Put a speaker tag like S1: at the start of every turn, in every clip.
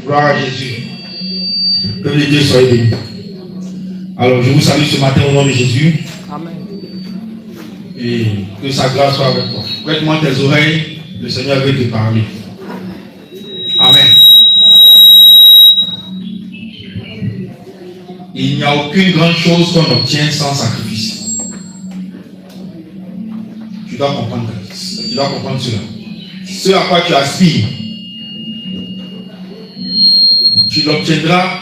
S1: Gloire à Jésus. Que les dieux soient bénis. Alors, je vous salue ce matin au nom de Jésus.
S2: Amen.
S1: Et que sa grâce soit avec toi. Prête-moi tes oreilles, le Seigneur veut te parler. Amen. Il n'y a aucune grande chose qu'on obtient sans sacrifice. Tu dois comprendre cela. Ce à quoi tu aspires, tu l'obtiendras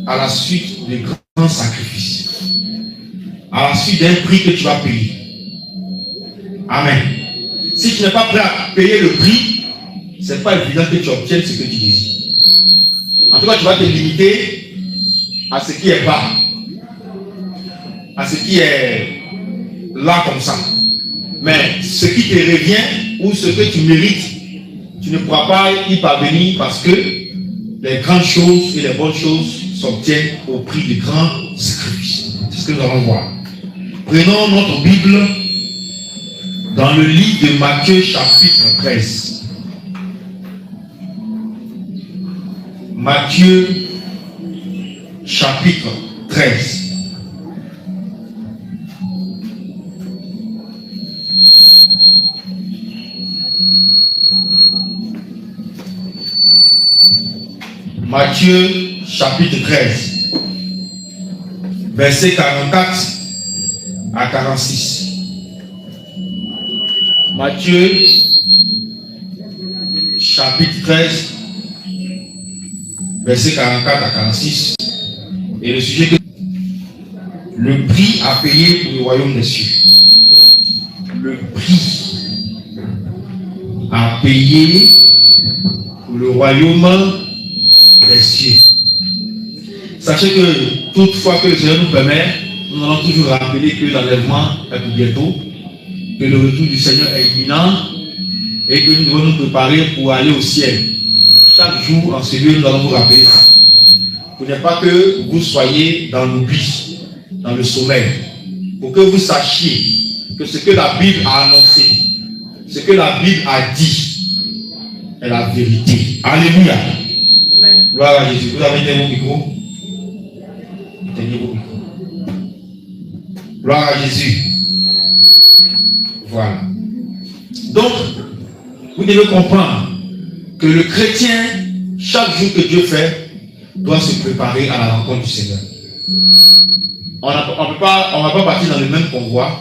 S1: à la suite de grands sacrifices, à la suite d'un prix que tu vas payer. Amen. Si tu n'es pas prêt à payer le prix, ce n'est pas évident que tu obtiennes ce que tu désires. En tout cas, tu vas te limiter à ce qui est bas, à ce qui est là comme ça. Mais ce qui te revient ou ce que tu mérites, tu ne pourras pas y parvenir parce que les grandes choses et les bonnes choses s'obtiennent au prix de grands sacrifices. C'est ce que nous allons voir. Prenons notre Bible dans le livre de Matthieu chapitre 13. Matthieu chapitre 13. Matthieu chapitre 13, versets 44 à 46. Matthieu chapitre 13, versets 44 à 46. Et le sujet que le prix à payer pour le royaume des cieux. Le prix à payer pour le royaume des cieux. Sachez que toutefois que le Seigneur nous permet, nous allons toujours rappeler que l'enlèvement est bientôt, que le retour du Seigneur est imminent et que nous devons nous préparer pour aller au ciel. Chaque jour en ce lieu, nous allons vous rappeler ça. Pour ne pas que vous soyez dans l'oubli, dans le sommeil, pour que vous sachiez que ce que la Bible a annoncé, ce que la Bible a dit est la vérité. Alléluia. Gloire à Jésus. Vous avez éteint vos micros? Éteignez vos micros. Gloire à Jésus. Voilà. Donc, vous devez comprendre que le chrétien, chaque jour que Dieu fait, doit se préparer à la rencontre du Seigneur. On ne va pas partir dans le même convoi,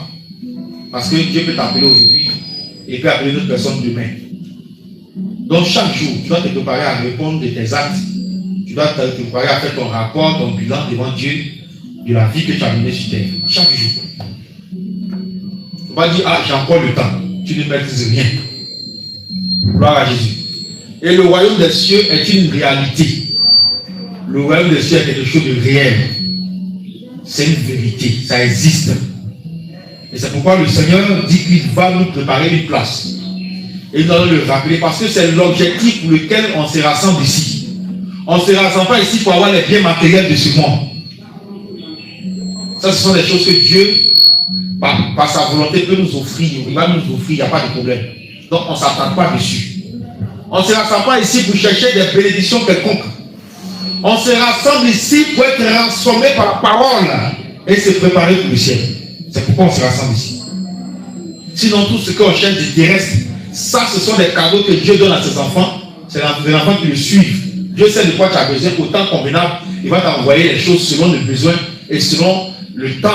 S1: parce que Dieu peut t'appeler aujourd'hui et peut appeler d'autres personnes demain. Donc, chaque jour, tu dois te préparer à répondre de tes actes. Tu dois te préparer à faire ton rapport, ton bilan devant Dieu de la vie que tu as menée sur terre. Chaque jour. Tu ne peux pas dire, ah, j'ai encore le temps. Tu ne maîtrises rien. Gloire à Jésus. Et le royaume des cieux est une réalité. Le royaume des cieux est quelque chose de réel. C'est une vérité. Ça existe. Et c'est pourquoi le Seigneur dit qu'il va nous préparer une place. Et nous allons le rappeler parce que c'est l'objectif pour lequel on se rassemble ici. On ne se rassemble pas ici pour avoir les biens matériels de ce monde. Ça, ce sont des choses que Dieu, par sa volonté, peut nous offrir. Il va nous offrir, il n'y a pas de problème. Donc, on ne s'attend pas dessus. On ne se rassemble pas ici pour chercher des bénédictions quelconques. On se rassemble ici pour être transformé par la parole et se préparer pour le ciel. C'est pourquoi on se rassemble ici. Sinon, tout ce qu'on cherche de terrestre, ça, ce sont des cadeaux que Dieu donne à ses enfants. C'est les enfants qui le suivent. Dieu sait de quoi tu as besoin, autant convenable. Il va t'envoyer les choses selon le besoin et selon le temps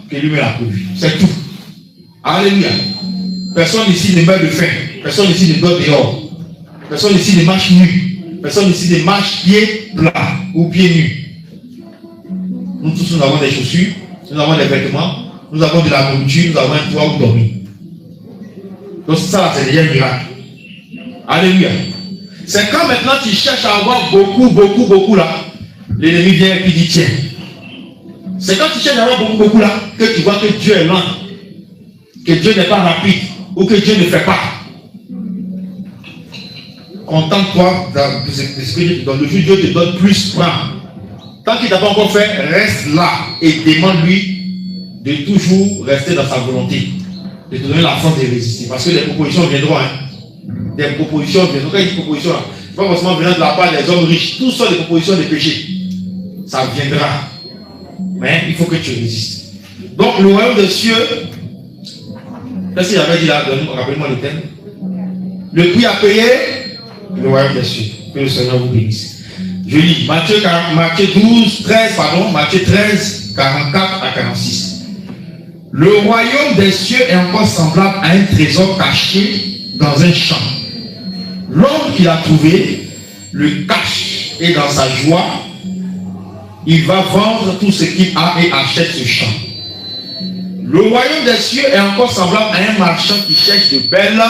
S1: que lui-même a prévu. C'est tout. Alléluia. Personne ici ne meurt de faim. Personne ici ne dort dehors. Personne ici ne marche nu. Personne ici ne marche pieds plats ou pieds nus. Nous tous, nous avons des chaussures, nous avons des vêtements, nous avons de la nourriture, nous avons un toit où dormir. Donc ça, c'est déjà un miracle. Alléluia. C'est quand maintenant tu cherches à avoir beaucoup là, l'ennemi vient et puis dit tiens. C'est quand tu cherches à avoir beaucoup là, que tu vois que Dieu est lent, que Dieu n'est pas rapide, ou que Dieu ne fait pas. Contente-toi dans l'esprit, dans le jour Dieu te donne plus, prends. Tant qu'il n'a pas encore fait, reste là et demande-lui de toujours rester dans sa volonté, de te donner la force de résister. Parce que les propositions viendront. Des propositions viendront. Quand il y a des propositions là, Pas forcément venant de la part des hommes riches. Tout sont des propositions de péché. Ça viendra. Mais il faut que tu résistes. Donc le royaume des cieux, qu'est-ce qu'il avait dit là? Rappelle-moi le thème. Le prix à payer, le royaume des cieux. Que le Seigneur vous bénisse. Je lis Matthieu 13, 44 à 46. Le royaume des cieux est encore semblable à un trésor caché dans un champ. L'homme qui l'a trouvé le cache et dans sa joie, il va vendre tout ce qu'il a et achète ce champ. Le royaume des cieux est encore semblable à un marchand qui cherche de belles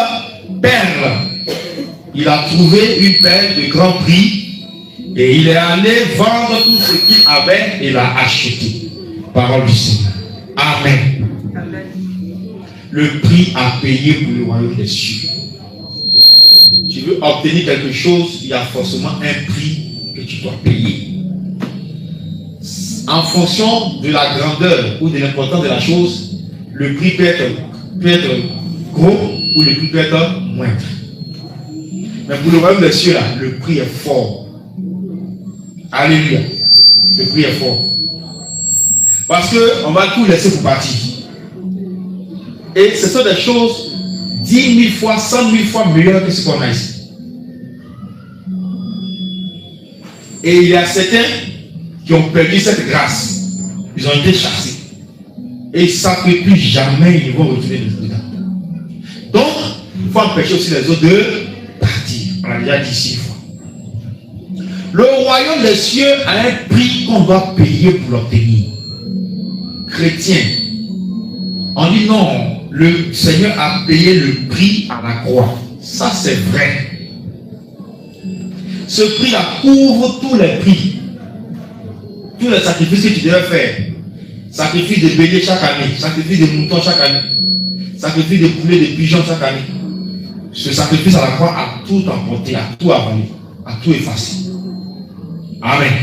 S1: perles. Il a trouvé une perle de grand prix et il est allé vendre tout ce qu'il avait et l'a acheté. Parole du Seigneur. Amen. Amen. Le prix à payer pour le royaume des cieux. Tu veux obtenir quelque chose, il y a forcément un prix que tu dois payer. En fonction de la grandeur ou de l'importance de la chose, le prix peut être gros ou le prix peut être moindre. Mais pour le royaume des cieux, là, le prix est fort. Alléluia. Le prix est fort. Parce qu'on va tout laisser pour partir. Et ce sont des choses 10 000 fois, 100 000 fois meilleures que ce qu'on a ici. Et il y a certains qui ont perdu cette grâce. Ils ont été chassés. Et ils ne savent que plus jamais ils vont retourner dedans. Donc, il faut empêcher aussi les autres de partir. On l'a déjà dit 6 fois. Le royaume des cieux a un prix qu'on doit payer pour l'obtenir. Chrétien, on dit non, le Seigneur a payé le prix à la croix. Ça c'est vrai. Ce prix-là couvre tous les prix. Tous les sacrifices que tu devais faire. Sacrifice de bélier chaque année, sacrifice de mouton chaque année, sacrifice de poulet, de pigeon chaque année. Ce sacrifice à la croix a tout emporté, a tout avalé, a tout effacé. Amen.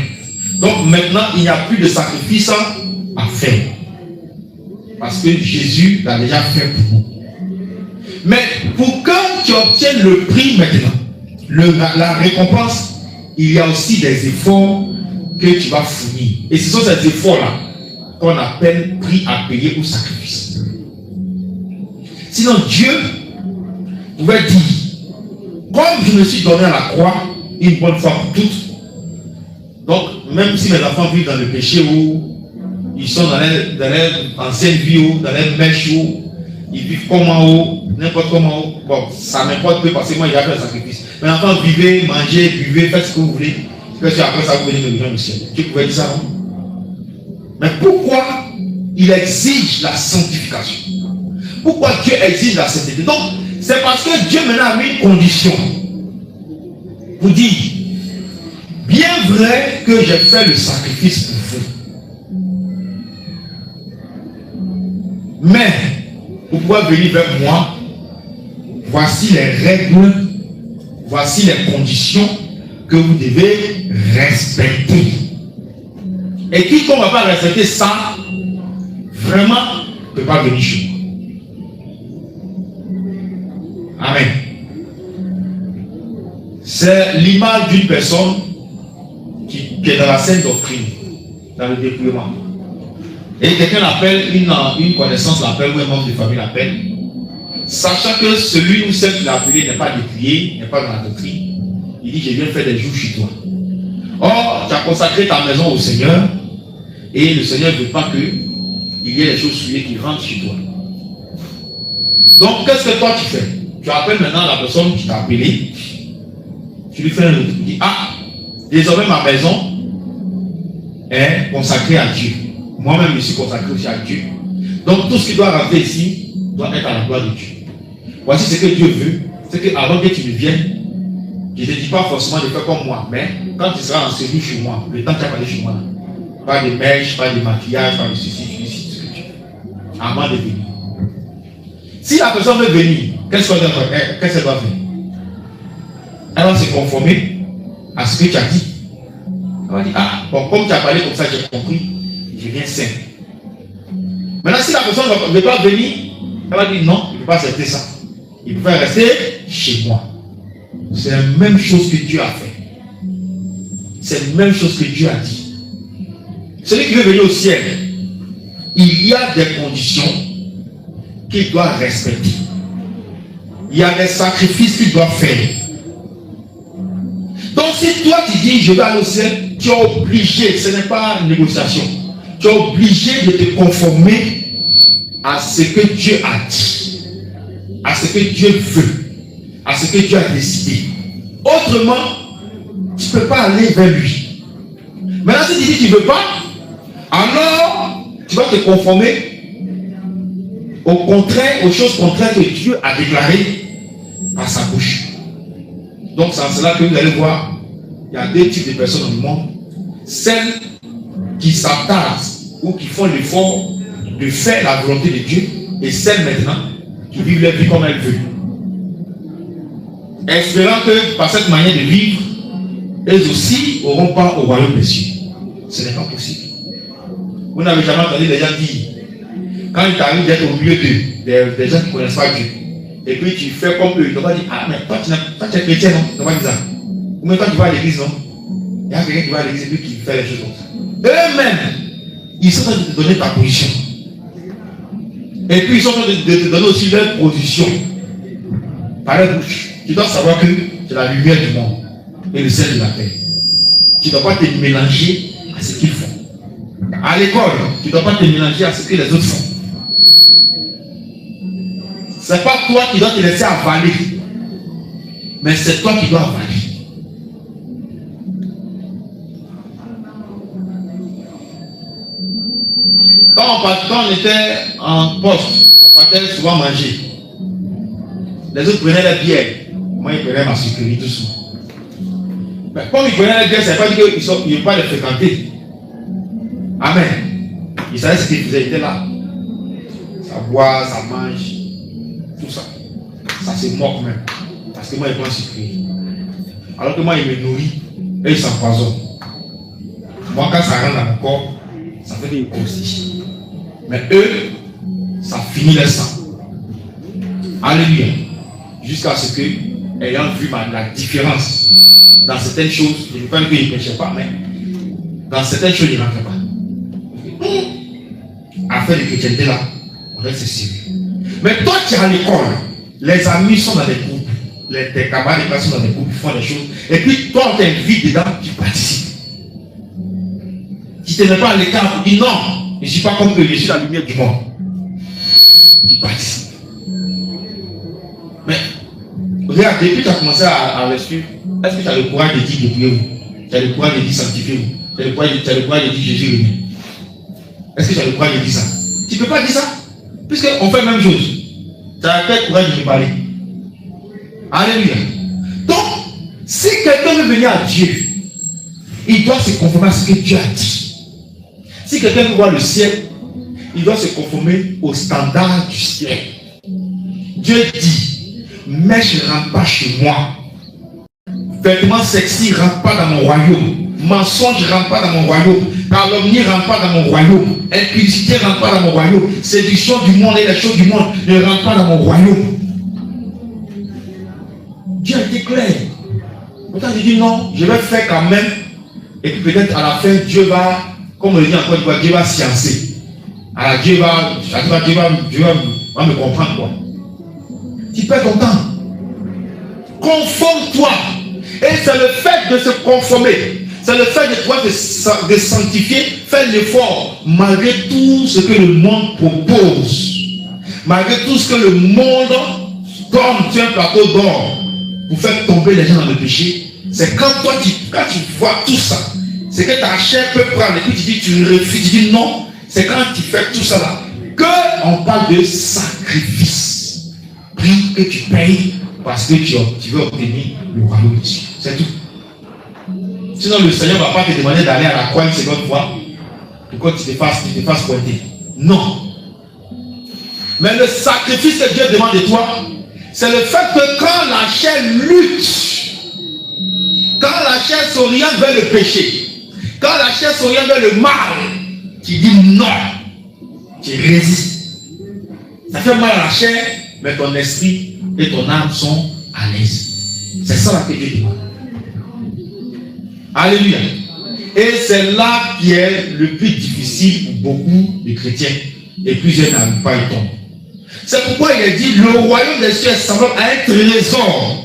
S1: Donc maintenant, il n'y a plus de sacrifice à faire. Parce que Jésus l'a déjà fait pour nous. Mais pour que tu obtiennes le prix maintenant, la récompense, il y a aussi des efforts que tu vas fournir. Et ce sont ces efforts-là qu'on appelle prix à payer ou sacrifice. Sinon, Dieu pouvait dire, comme je me suis donné à la croix une bonne fois pour toutes, donc même si mes enfants vivent dans le péché ou ils sont dans leur ancienne vie ou dans leur mèche ou ils vivent comme en haut, n'importe comment, bon, ça m'importe peu parce que moi j'ai fait un sacrifice. Mais enfants, vivez, mangez, buvez, faites ce que vous voulez. Parce que après ça, vous venez me rejoindre le ciel. Tu pouvais dire ça, non? Mais pourquoi il exige la sanctification? Pourquoi Dieu exige la sainteté? Donc, c'est parce que Dieu maintenant a mis une condition pour dire, bien vrai que j'ai fait le sacrifice pour vous. Mais, pour pouvoir venir vers moi, voici les règles, voici les conditions que vous devez respecter. Et quiconque ne va pas respecter ça, vraiment, ne peut pas venir chez moi. Amen. C'est l'image d'une personne qui est dans la saine doctrine, dans le dépouillement. Et quelqu'un l'appelle, une connaissance l'appelle, ou un membre de famille l'appelle, sachant que celui ou celle qui l'a appelé n'est pas dépouillé, n'est pas dans la doctrine. Il dit, je viens faire des jours chez toi. Or, tu as consacré ta maison au Seigneur, et le Seigneur ne veut pas qu'il y ait des choses souillées qui rentrent chez toi. Donc, qu'est-ce que toi tu fais? Tu appelles maintenant la personne qui t'a appelé, tu lui fais un retour, tu dis, ah, désormais ma maison est consacrée à Dieu. Moi-même, je suis consacré aussi à Dieu. Donc, tout ce qui doit rentrer ici doit être à la gloire de Dieu. Voici ce que Dieu veut. C'est qu'avant que tu ne viennes, je ne te dis pas forcément de faire comme moi, mais quand tu seras enseveli chez moi, le temps que tu as parlé chez moi, pas de mèche, pas de maquillage, pas de ceci, ce que tu veux. Avant de venir. Si la personne veut venir, qu'est-ce qu'elle doit faire? Elle va se conformer à ce que tu as dit. Elle va dire, ah, bon, comme tu as parlé comme ça, j'ai compris, je viens sain. Maintenant, si la personne ne veut pas venir, elle va dire non, il ne peut pas accepter ça. Il peut rester chez moi. c'est la même chose que Dieu a fait. C'est la même chose que Dieu a dit. Celui qui veut venir au ciel, il y a des conditions qu'il doit respecter. Il y a des sacrifices qu'il doit faire. Donc si toi tu dis je vais aller au ciel, tu es obligé, ce n'est pas une négociation, tu es obligé de te conformer à ce que Dieu a dit, à ce que Dieu veut, à ce que Dieu a décidé. Autrement, tu ne peux pas aller vers lui. Maintenant si tu dis que tu ne veux pas, alors tu vas te conformer au contraire, aux choses contraires que Dieu a déclarées par sa bouche. Donc c'est en cela que vous allez voir, il y a deux types de personnes dans le monde. Celles qui s'attardent ou qui font l'effort de faire la volonté de Dieu, et celles maintenant qui vivent leur vie comme elles veulent. Espérant que par cette manière de vivre, elles aussi n'auront pas au royaume des cieux. Ce n'est pas possible. Vous n'avez jamais entendu les gens dire, quand il t'arrive d'être au milieu des gens qui ne connaissent pas Dieu, et puis tu fais comme eux, ils vont dire, ah mais toi tu es chrétien, non? Ils vont dire ça. Ou même toi tu vas à l'église, non? Il y a quelqu'un qui va à l'église et puis qui fait les choses comme ça. Eux-mêmes, ils sont en train de te donner ta position. Et puis ils sont en train de te donner aussi leur position. Par la bouche. Tu dois savoir que c'est la lumière du monde et le sel de la terre. Tu ne dois pas te mélanger à ce qu'ils font. À l'école, tu ne dois pas te mélanger à ce que les autres font. Ce n'est pas toi qui dois te laisser avaler, mais c'est toi qui dois avaler. Quand on était en poste, on partait souvent manger. Les autres prenaient la bière. Moi, ils prenaient ma sécurité tout souvent. Mais comme ils prenaient la bière, ça ne veut pas dire qu'ils ne vont pas les fréquenter. Amen. Ils savaient ce qu'ils faisaient, ils étaient là. Ça boit, ça mange, tout ça. Ça se moque même. Parce que moi, ils prennent sécurité. Alors que moi, ils me nourrissent et ils s'empoisonnent. Moi, quand ça rentre dans mon corps, ça fait qu'ils grossissent. Mais eux, ça finit le sang. Alléluia. Jusqu'à ce que, ayant vu la différence dans certaines choses, je ne veux pas dire qu'ils ne péchaient pas, mais dans certaines choses, ils ne rentraient pas. Affaire de chrétienté là, on reste sérieux. Mais toi, tu es à l'école, les amis sont dans des groupes, tes camarades de classe sont dans des groupes, ils font des choses, et puis toi, on t'invite dedans, tu participes. Tu ne te mets pas à l'écart pour dire non, je ne suis pas comme eux, je suis la lumière du monde. Tu participes. Mais, regarde, depuis que tu as commencé à le suivre, est-ce que tu as le courage de dire dépouillez-vous? Tu as le courage de dire sanctifiez-vous? Tu as le courage de dire Jésus revient? Est-ce que tu as le courage de dire ça? Tu ne peux pas dire ça? Puisqu'on fait la même chose. Tu as quel courage de me parler? Alléluia. Donc, si quelqu'un veut venir à Dieu, il doit se conformer à ce que Dieu a dit. Si quelqu'un veut voir le ciel, il doit se conformer au standard du ciel. Dieu dit, mèche ne rentre pas chez moi. Vêtements sexy ne rentre pas dans mon royaume. Mensonge ne rentre pas dans mon royaume. Calomnie ne rentre pas dans mon royaume. Impudicité ne rentre pas dans mon royaume. Séduction du monde et les choses du monde ne rentrent pas dans mon royaume. Dieu a été clair. Pourtant, je dis non, je vais faire quand même. Et puis peut-être à la fin, Dieu va, comme on le dit encore, Dieu va sciencer. Alors Dieu va me comprendre quoi. Tu perds ton temps. Conforme-toi. Et c'est le fait de se conformer. C'est le fait de pouvoir de sanctifier, faire l'effort, malgré tout ce que le monde propose. Malgré tout ce que le monde donne sur un plateau d'or pour faire tomber les gens dans le péché. C'est quand toi, quand tu vois tout ça, c'est que ta chair peut prendre et puis tu dis, tu refuses, tu dis non. C'est quand tu fais tout ça là, qu'on parle de sacrifice. Prix que tu payes parce que tu veux obtenir le royaume de Dieu. C'est tout. Sinon, le Seigneur ne va pas te demander d'aller à la croix une seconde fois pour que tu te fasses pointer. Non. Mais le sacrifice que Dieu demande de toi, c'est le fait que quand la chair lutte, quand la chair s'oriente vers le péché, quand la chair s'oriente vers le mal, tu dis non, tu résistes. Ça fait mal à la chair, mais ton esprit et ton âme sont à l'aise. C'est ça la paix. Alléluia. Et c'est là qui est le plus difficile pour beaucoup de chrétiens. Et plusieurs n'arrivent pas à y tomber. C'est pourquoi il est dit, le royaume des cieux est semblable à un trésor.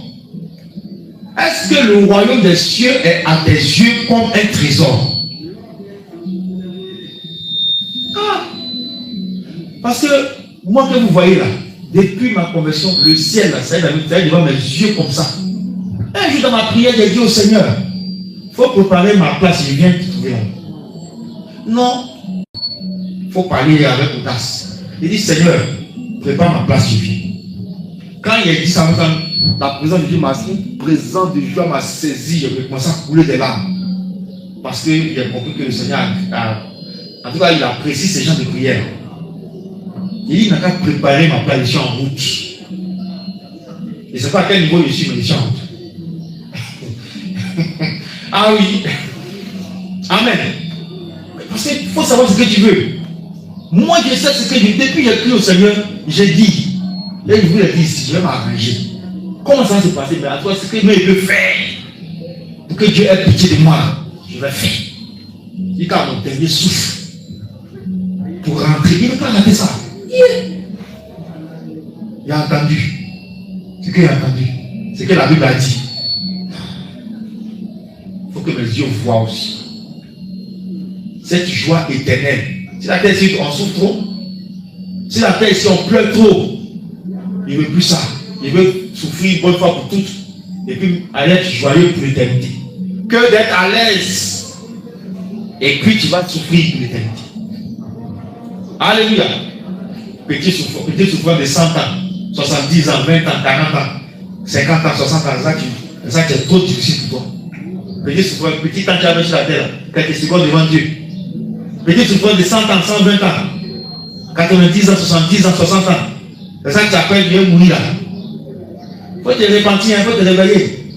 S1: Est-ce que le royaume des cieux est à tes yeux comme un trésor? Ah. Parce que moi que vous voyez là, depuis ma conversion, le ciel là, ça est devant mes yeux comme ça. Un jour dans ma prière, j'ai dit au Seigneur, il faut préparer ma place, je viens te trouver là. Non. Il faut parler avec audace. Il dit, Seigneur, prépare ma place, je viens. Quand il a dit ça, la présence de Dieu m'a saisi, j'ai commencé à couler des larmes. Parce que j'ai compris que le Seigneur en tout cas, il apprécie ces gens de prière. Il dit, il n'a qu'à préparer ma place, je suis en route. Je ne sais pas à quel niveau je suis, mais je suis en route. Ah oui. Amen. Parce qu'il faut savoir ce que tu veux. Moi, je sais ce que je veux. Depuis que j'ai crié au Seigneur, j'ai dit, là, je vous l'ai dit ici, je vais m'arranger. Comment ça va se passer? Mais à toi, ce que Dieu peut faire pour que Dieu ait pitié de moi, je vais faire. Il quand mon dernier souffle pour rentrer, il ne peut pas rater ça. Il a entendu ce qu'il a entendu, ce que la Bible a dit. Il faut que mes yeux voient aussi cette joie éternelle. Si la terre ici on souffre trop, si la terre ici on pleure trop, il ne veut plus ça. Il veut souffrir une bonne fois pour toutes et puis aller être joyeux pour l'éternité. Que d'être à l'aise et puis tu vas souffrir pour l'éternité. Alléluia. Petit souffrant de 100 ans, 70 ans, 20 ans, 40 ans, 50 ans, 60 ans, ça c'est trop difficile pour toi. Petit souffrant, petit temps que tu as sur la terre, quelques secondes devant Dieu. Petit souffrant de 100 ans, 120 ans, 90 ans, 70 ans, 60 ans. C'est ça que tu appelles Dieu mourir là. Il faut te repentir, il faut te réveiller.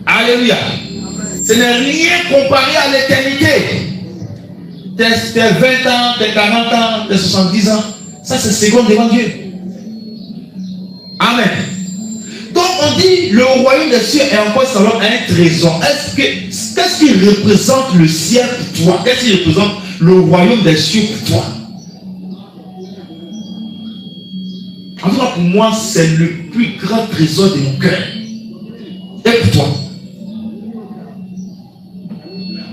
S1: Alléluia. Ce n'est rien comparé à l'éternité. Tes 20 ans, tes 40 ans, tes 70 ans, ça c'est seconde devant Dieu. Amen. Donc on dit le royaume des cieux est encore semblable à un trésor. Qu'est-ce qui représente le ciel pour toi? Qu'est-ce qui représente le royaume des cieux pour toi? En tout cas pour moi, c'est le plus grand trésor de mon cœur. Et pour toi?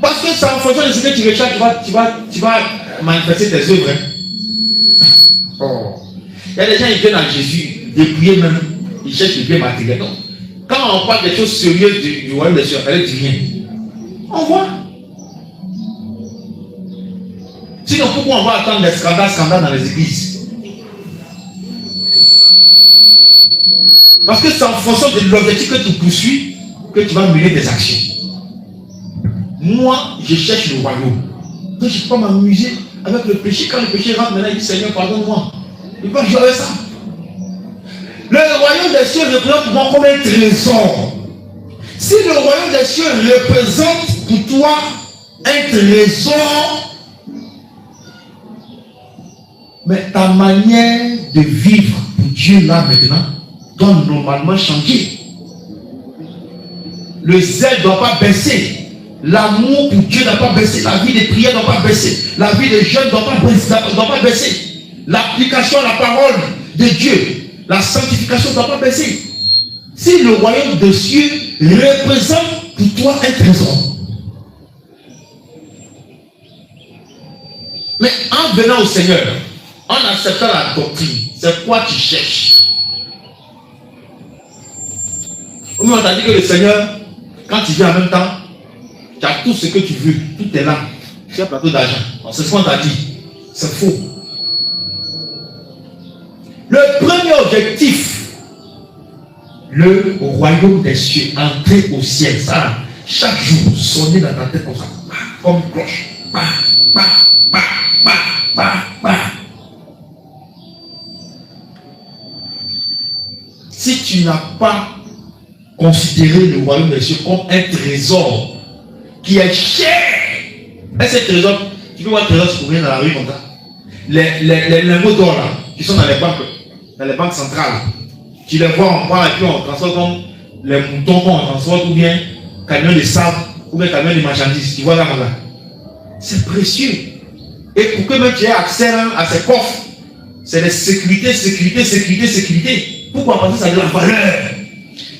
S1: Parce que c'est en fonction de ce que tu recherches, tu vas manifester tes œuvres. Oh. Il y a des gens qui viennent à Jésus, dépouillés même, ils cherchent le bien matériel. Donc, quand on parle des choses sérieuses du royaume des cieux, elle dit rien. On voit. Sinon, pourquoi on va attendre des scandales dans les églises? Parce que c'est en fonction de l'objectif que tu poursuis que tu vas mener des actions. Moi, je cherche le royaume. Donc, je ne peux pas m'amuser avec le péché. Quand le péché rentre, maintenant, il dit Seigneur, pardonne-moi. Il va jouer avec ça. Le royaume des cieux représente pour moi comme un trésor. Si le royaume des cieux représente pour toi un trésor, mais ta manière de vivre pour Dieu là maintenant doit normalement changer. Le zèle ne doit pas baisser. L'amour pour Dieu ne doit pas baisser. La vie de prière ne doit pas baisser. La vie de jeûne ne doit pas baisser. L'application à la parole de Dieu, la sanctification ne doit pas baisser. Si le royaume des cieux représente pour toi un trésor, mais en venant au Seigneur, en acceptant la doctrine, c'est quoi tu cherches? On t'a dit que le Seigneur, quand tu viens en même temps, tu as tout ce que tu veux, tout est là. Tu as un plateau d'argent. C'est ce qu'on t'a dit. C'est faux. Le premier objectif, le royaume des cieux, entrer au ciel, ça, chaque jour, sonner dans ta tête comme ça, comme une cloche. Si tu n'as pas considéré le royaume des cieux comme un trésor qui est cher, et ce trésor, tu peux voir un trésor se trouver dans la rue comme ça. Les lingots d'or là, qui sont dans les banques centrales, tu les vois, on prend et puis on transforme les moutons qu'on transporte, ou bien camion de sable, ou bien camion de marchandises. Tu vois là, là. C'est précieux. Et pour que même tu aies accès à ces coffres, c'est des sécurités. Pourquoi? Parce que ça a de la valeur.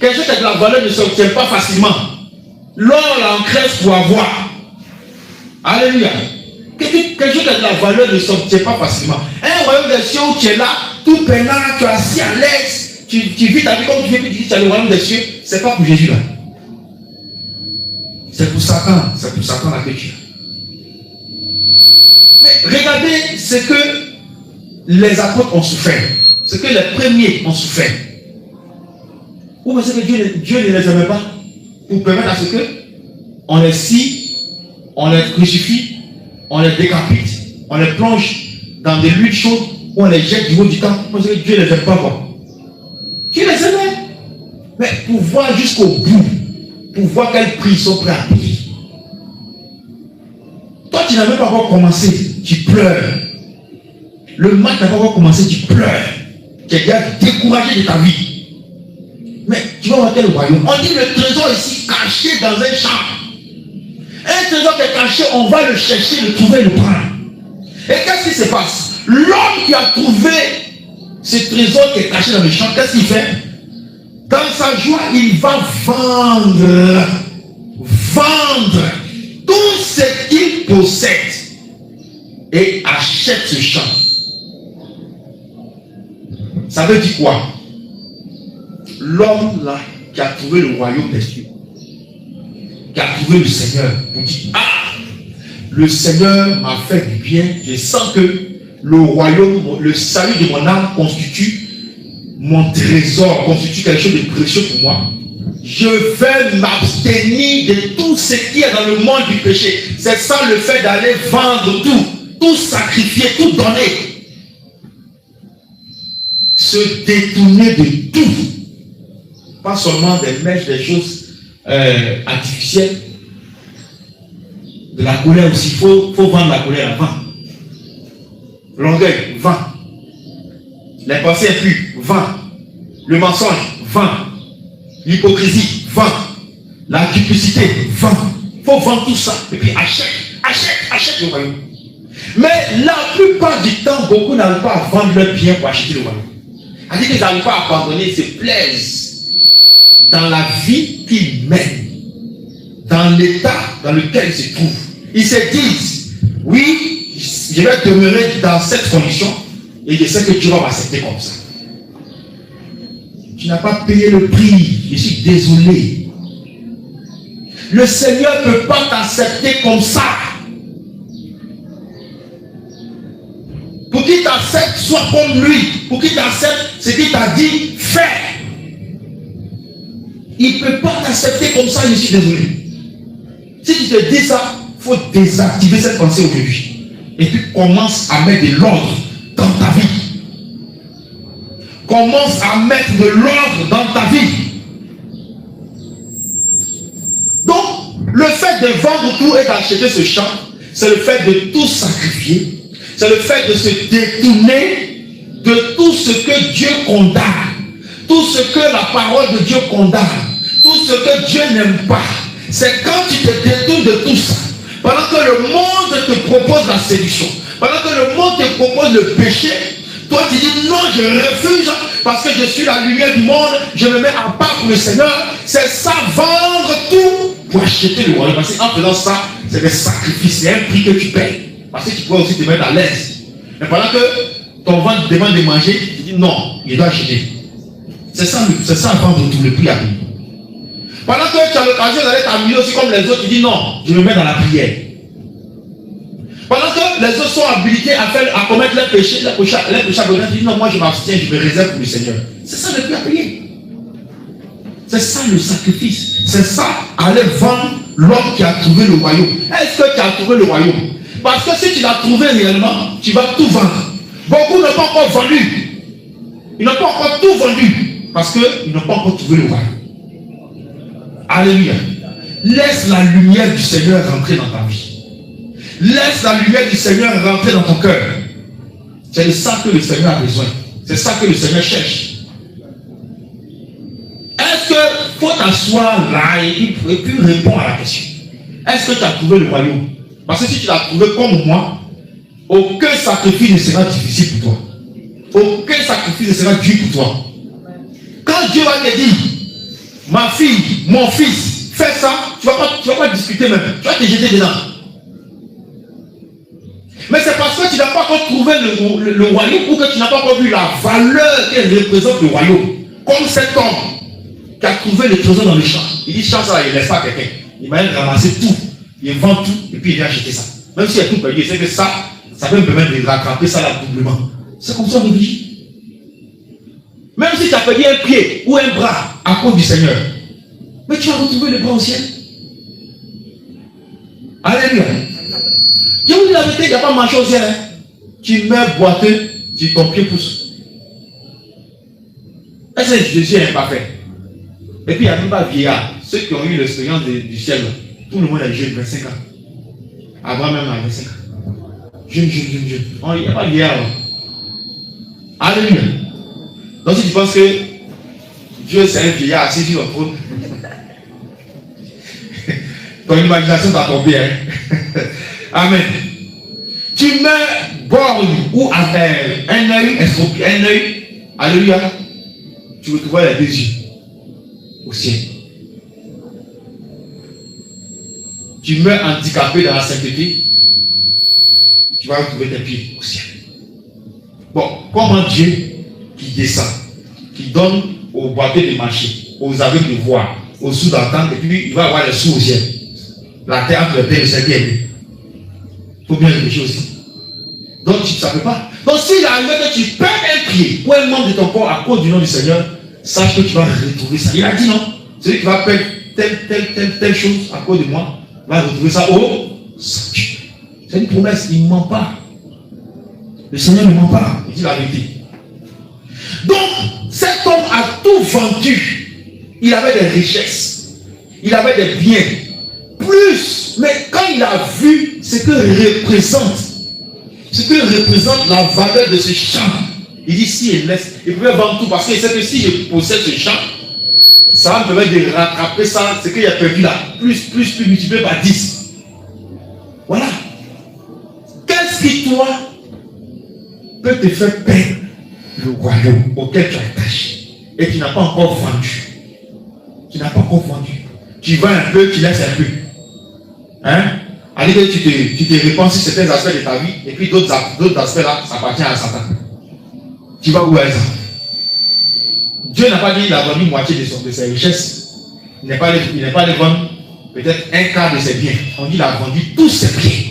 S1: Quelque chose qui a de la valeur ne s'obtient pas facilement. L'or, l'encresse pour avoir. Alléluia. Quelque chose qui a de la valeur ne s'obtient pas facilement. Un royaume des cieux où tu es là, tout peinard, tu es assis à l'aise, tu vis ta vie comme tu veux, puis tu dis que tu as le royaume des cieux, c'est pas pour Jésus là. C'est pour Satan là que tu es. Mais regardez ce que les apôtres ont souffert, ce que les premiers ont souffert. Vous pensez que Dieu ne les aimait pas pour permettre à ce que on les scie, on les crucifie, on les décapite, on les plonge dans des luttes chaudes où on les jette du haut du camp? Vous pensez que Dieu ne les aime pas quoi? Dieu les aimait. Mais pour voir jusqu'au bout, pour voir quel prix ils sont prêts à payer. Toi, tu n'as même pas encore commencé, tu pleures. Le match n'a pas encore commencé, tu pleures. Tu es déjà découragé de ta vie. Mais tu vas voir quel royaume? On dit le trésor ici caché dans un champ. Un trésor qui est caché, on va le chercher, le trouver, le prendre. Et qu'est-ce qui se passe? L'homme qui a trouvé ce trésor qui est caché dans le champ, qu'est-ce qu'il fait? Dans sa joie, il va vendre tout ce qu'il possède et achète ce champ. Ça veut dire quoi? L'homme là qui a trouvé le royaume des cieux, qui a trouvé le Seigneur, on dit: ah, le Seigneur m'a fait du bien, je sens que le royaume, le salut de mon âme constitue mon trésor, constitue quelque chose de précieux pour moi. Je vais m'abstenir de tout ce qui est dans le monde du péché. C'est ça le fait d'aller vendre tout sacrifier, tout donner. Se détourner de tout. Pas seulement des mèches, des choses artificielles. De la colère aussi. Il faut vendre la colère avant. L'orgueil, vend. Les pensées impures, vend. Le mensonge, vend. L'hypocrisie, vend. La duplicité, vend. Il faut vendre tout ça. Et puis achète le royaume. Mais la plupart du temps, beaucoup n'arrivent pas à vendre leur bien pour acheter le royaume. C'est-à-dire qu'ils n'arrivent pas à abandonner, se plaisent dans la vie qu'ils mènent, dans l'état dans lequel ils se trouvent. Ils se disent: oui, je vais demeurer dans cette condition et je sais que Dieu va m'accepter comme ça. Tu n'as pas payé le prix, je suis désolé. Le Seigneur ne peut pas t'accepter comme ça. Pour qu'il t'accepte, sois comme lui. Pour qu'il t'accepte ce qu'il t'a dit, fais. Il ne peut pas t'accepter comme ça, je suis désolé. Si tu te dis ça, il faut désactiver cette pensée aujourd'hui. Et puis commence à mettre de l'ordre dans ta vie. Commence à mettre de l'ordre dans ta vie. Donc, le fait de vendre tout et d'acheter ce champ, c'est le fait de tout sacrifier. C'est le fait de se détourner de tout ce que Dieu condamne, tout ce que la parole de Dieu condamne, tout ce que Dieu n'aime pas. C'est quand tu te détournes de tout ça, pendant que le monde te propose la séduction, pendant que le monde te propose le péché, toi tu dis: non, je refuse parce que je suis la lumière du monde, je me mets à part pour le Seigneur. C'est ça, vendre tout pour acheter le royaume. Parce qu'en faisant ça, c'est des sacrifices, c'est un prix que tu payes. Parce que tu pourrais aussi te mettre à l'aise. Mais pendant que ton ventre demande de manger, tu dis: non, il doit acheter. C'est ça vendre tout, le prix à payer. Pendant que tu as l'occasion d'aller t'amuser aussi comme les autres, tu dis: non, je me mets dans la prière. Pendant que les autres sont habilités à commettre leurs péchés, les péchés tu dis: non, moi je m'abstiens, je me réserve pour le Seigneur. C'est ça le prix à payer. C'est ça le sacrifice. C'est ça, aller vendre l'homme qui a trouvé le royaume. Est-ce que tu as trouvé le royaume? Parce que si tu l'as trouvé réellement, tu vas tout vendre. Beaucoup n'ont pas encore vendu. Ils n'ont pas encore tout vendu. Parce qu'ils n'ont pas encore trouvé le royaume. Alléluia. Laisse la lumière du Seigneur rentrer dans ta vie. Laisse la lumière du Seigneur rentrer dans ton cœur. C'est de ça que le Seigneur a besoin. C'est ça que le Seigneur cherche. Est-ce que faut t'asseoir là et puis répondre à la question. Est-ce que tu as trouvé le royaume? Parce que si tu l'as trouvé comme moi, aucun sacrifice ne sera difficile pour toi. Aucun sacrifice ne sera dur pour toi. Quand Dieu va te dire, ma fille, mon fils, fais ça, tu ne vas pas discuter même. Tu vas te jeter dedans. Mais c'est parce que tu n'as pas encore trouvé le royaume ou que tu n'as pas encore vu la valeur qu'elle représente le royaume. Comme cet homme qui a trouvé le trésor dans le champ. Il dit, champ ça, il ne laisse pas quelqu'un. Il va ramasser tout. Il vend tout et puis il vient acheter ça. Même s'il y a tout perdu, il sait que ça peut me permettre de rattraper ça là doublement. C'est comme ça, réfléchis. Même si tu as perdu un pied ou un bras à cause du Seigneur, mais tu vas retrouver le bras au ciel. Alléluia. Je vous dis la vérité, il n'y a pas marché au ciel. Hein. Tu mets boiteux, ton pied pousse. Est-ce que Jésus est imparfait? Et puis il n'y a même pas vieillard. Ceux qui ont eu l'expérience du ciel, tout le monde est jeune, 25 ans. Avant même à 25 ans. Jeune. Il n'y a pas vieillard. Alléluia. Donc si tu penses que Dieu c'est un vieillard assis sur le trône, ton imagination t'a tombé. Hein? Amen. Tu mets borgne ou un œil, un œil, alléluia, tu retrouveras les deux yeux au ciel. Tu meurs handicapé dans la sainteté, tu vas retrouver tes pieds au ciel. Bon, comment Dieu qui descend, qui donne aux boiteux de marcher, aux aveugles de voir, aux sourds d'entendre, et puis il va avoir les sourds au ciel. La terre entre les pères, c'est bien. Il faut bien réfléchir aussi. Donc tu ne savais pas. Donc s'il arrive que tu perds un pied ou un membre de ton corps à cause du nom du Seigneur, sache que tu vas retrouver ça. Il a dit non. Celui qui va perdre telle chose à cause de moi, va retrouver ça au salut. C'est une promesse, il ne ment pas. Le Seigneur ne ment pas, il dit la vérité. Donc, cet homme a tout vendu. Il avait des richesses. Il avait des biens. Plus, mais quand il a vu ce que représente la valeur de ce champ, il dit si il laisse, il pouvait vendre tout parce qu'il sait que si je possède ce champ, ça va me permettre de rattraper ça, ce qu'il a perdu là, plus multiplié par 10. Voilà. Qu'est-ce qui, toi, peut te faire perdre le royaume auquel tu es attaché et tu n'as pas encore vendu? Tu n'as pas encore vendu. Tu vends un peu, tu laisses un peu. Hein? Allez que tu te répands sur certains aspects de ta vie et puis d'autres aspects là, ça appartient à Satan. Tu vas où est ça? Dieu n'a pas dit qu'il a vendu moitié de ses richesses. Il n'est pas allé vendre peut-être un quart de ses biens. On dit qu'il a vendu tous ses biens.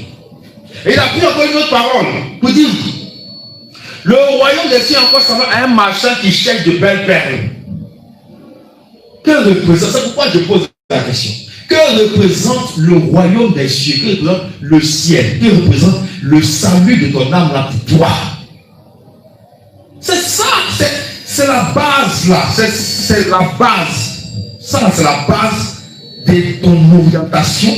S1: Et il a pris encore une autre parole pour dire le royaume des cieux encore ça va à un marchand qui cherche de belles perles. Que représente, c'est pourquoi je pose la question. Que représente le royaume des cieux? Que représente le ciel? Que représente le salut de ton âme là pour toi? C'est ça, c'est la base là. C'est la base. Ça, c'est la base de ton orientation.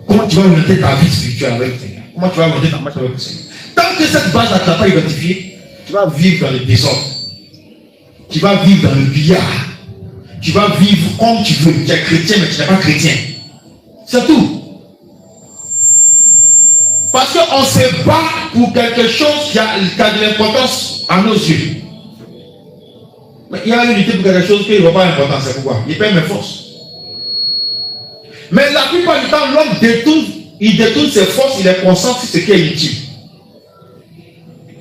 S1: Comment tu vas orienter ta vie spirituelle avec le Seigneur? Comment tu vas orienter ta marche avec le Seigneur? Tant que cette base là, tu n'as pas identifié, tu vas vivre dans le désordre. Tu vas vivre dans le billard. Tu vas vivre comme tu veux. Tu es chrétien, mais tu n'es pas chrétien. C'est tout. Parce qu'on se bat pour quelque chose qui a de l'importance à nos yeux. Mais il y a une unité pour quelque chose qui ne voit pas l'importance. C'est pourquoi? Il perd mes forces. Mais la plupart du temps, l'homme détourne ses forces, il est concentré sur ce qui est utile.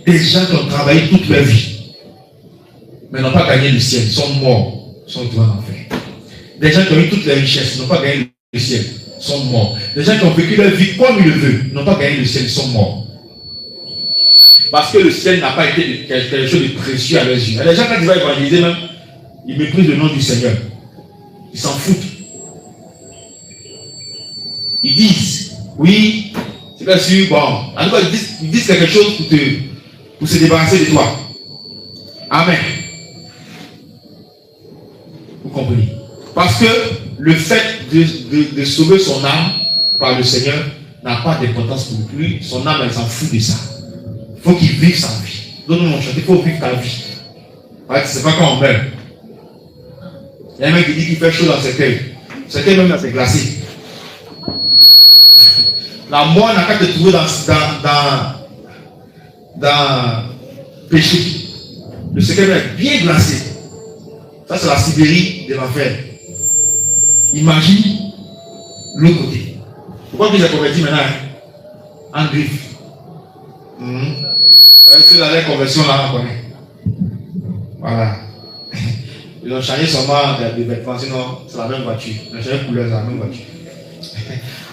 S1: Des gens qui ont travaillé toute leur vie, mais n'ont pas gagné le ciel, sont morts. Sont dans l'enfer. Des gens qui ont eu toutes les richesses, n'ont pas gagné le ciel, sont morts. Des gens qui ont vécu leur vie comme ils le veulent, n'ont pas gagné le ciel, sont morts. Parce que le ciel n'a pas été quelque chose de précieux à leurs yeux. Les gens, quand ils vont évangéliser même, ils méprisent le nom du Seigneur. Ils s'en foutent. Ils disent, oui, c'est bien sûr, bon. En tout cas, ils disent quelque chose pour se débarrasser de toi. Amen. Vous comprenez? Parce que le fait de sauver son âme par le Seigneur n'a pas d'importance pour lui. Son âme, elle s'en fout de ça. Il faut qu'il vive sa vie. Donc nous, on chante, il faut vivre ta vie. C'est pas quand on meurt. Il y a un mec qui dit qu'il fait chaud dans ses cœurs. Ses cœurs même là, c'est glacé. La mort n'a qu'à te trouver dans péché. Le secret est bien glacé. Ça, c'est la Sibérie de l'enfer. Imagine l'autre côté. Pourquoi il s'est converti maintenant en griffe? C'est la conversion là, on connaît. Voilà. Ils ont changé seulement de vêtements, sinon c'est la même voiture. Ils ont changé de couleur, c'est la même voiture.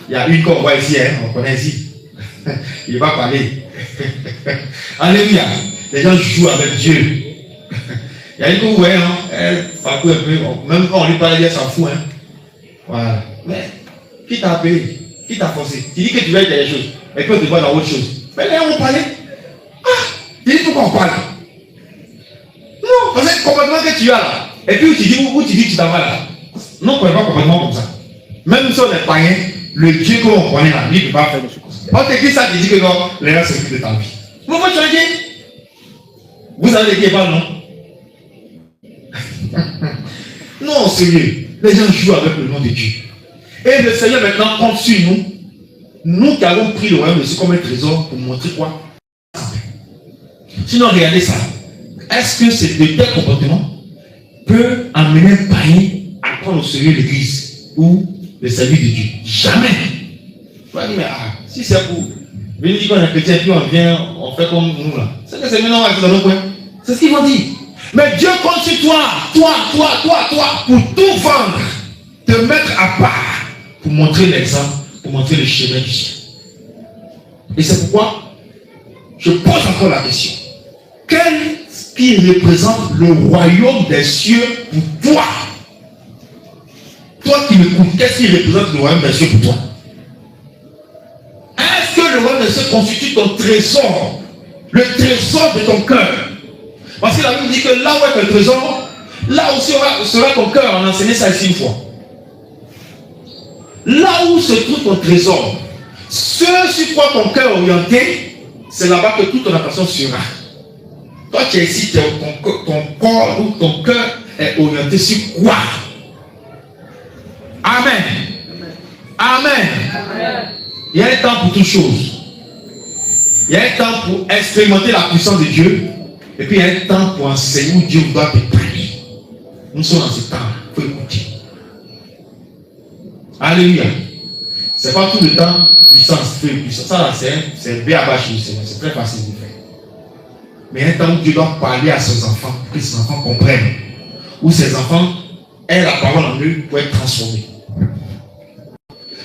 S1: Il y a une qu'on voit ici, on connaît ici. Il va parler. Alléluia. Les gens jouent avec Dieu. Il y a une qu'on voit, elle parcourt un peu. Même quand on lui parle, elle s'en fout. Voilà. Mais qui t'a appelé? Qui t'a forcé? Tu dis que tu veux être des choses. Mais peut te voir dans autre chose. Mais là, on parlait. Tu dis pourquoi on parle? Non, parce que le comportement que tu as là. Et puis où tu dis que tu t'en vas là. Non, on ne peut pas complètement comme ça. Même si on est païen, le Dieu que l'on connaît là, lui ne peut pas faire des choses comme ça. On te dit ça, tu dis que non, les gens s'occupent de ta vie. Vous pouvez changer. Vous avez des pas, non? Non, sérieux. Les gens jouent avec le nom de Dieu. Et le Seigneur maintenant compte sur nous. Nous qui avons pris le royaume de Dieu comme un trésor pour montrer quoi? Sinon, regardez ça. Est-ce que ce tel comportement peut amener un païen à prendre au sérieux l'église ou le service de Dieu? Jamais. Tu vas dire, mais si c'est pour venir dire qu'on est chrétien, puis on vient, on fait comme nous là. C'est que c'est maintenant dans nos coins. C'est ce qu'ils vont dire. Mais Dieu compte sur toi, pour tout vendre, te mettre à part, pour montrer l'exemple, pour montrer le chemin du ciel. Et c'est pourquoi je pose encore la question. Qu'est-ce qui représente le royaume des cieux pour toi? Toi qui m'écoutes, qu'est-ce qui représente le royaume des cieux pour toi? Est-ce que le royaume des cieux constitue ton trésor? Le trésor de ton cœur? Parce que la Bible dit que là où est le trésor, là où sera ton cœur. On a enseigné ça ici une fois. Là où se trouve ton trésor, ce sur quoi ton cœur est orienté, c'est là-bas que toute ton attention sera. Toi tu es ici, ton corps ou ton cœur est orienté sur quoi? Amen. Amen. Amen. Il y a un temps pour toutes choses. Il y a un temps pour expérimenter la puissance de Dieu. Et puis il y a un temps pour enseigner où Dieu doit te parler. Nous sommes dans ce temps. Il faut écouter. Alléluia. Ce n'est pas tout le temps puissance. Ça là, c'est B.A.B. chez le Seigneur. C'est très facile de faire. Mais il y a un temps où Dieu doit parler à ses enfants pour que ses enfants comprennent. Où ses enfants aient la parole en eux pour être transformés.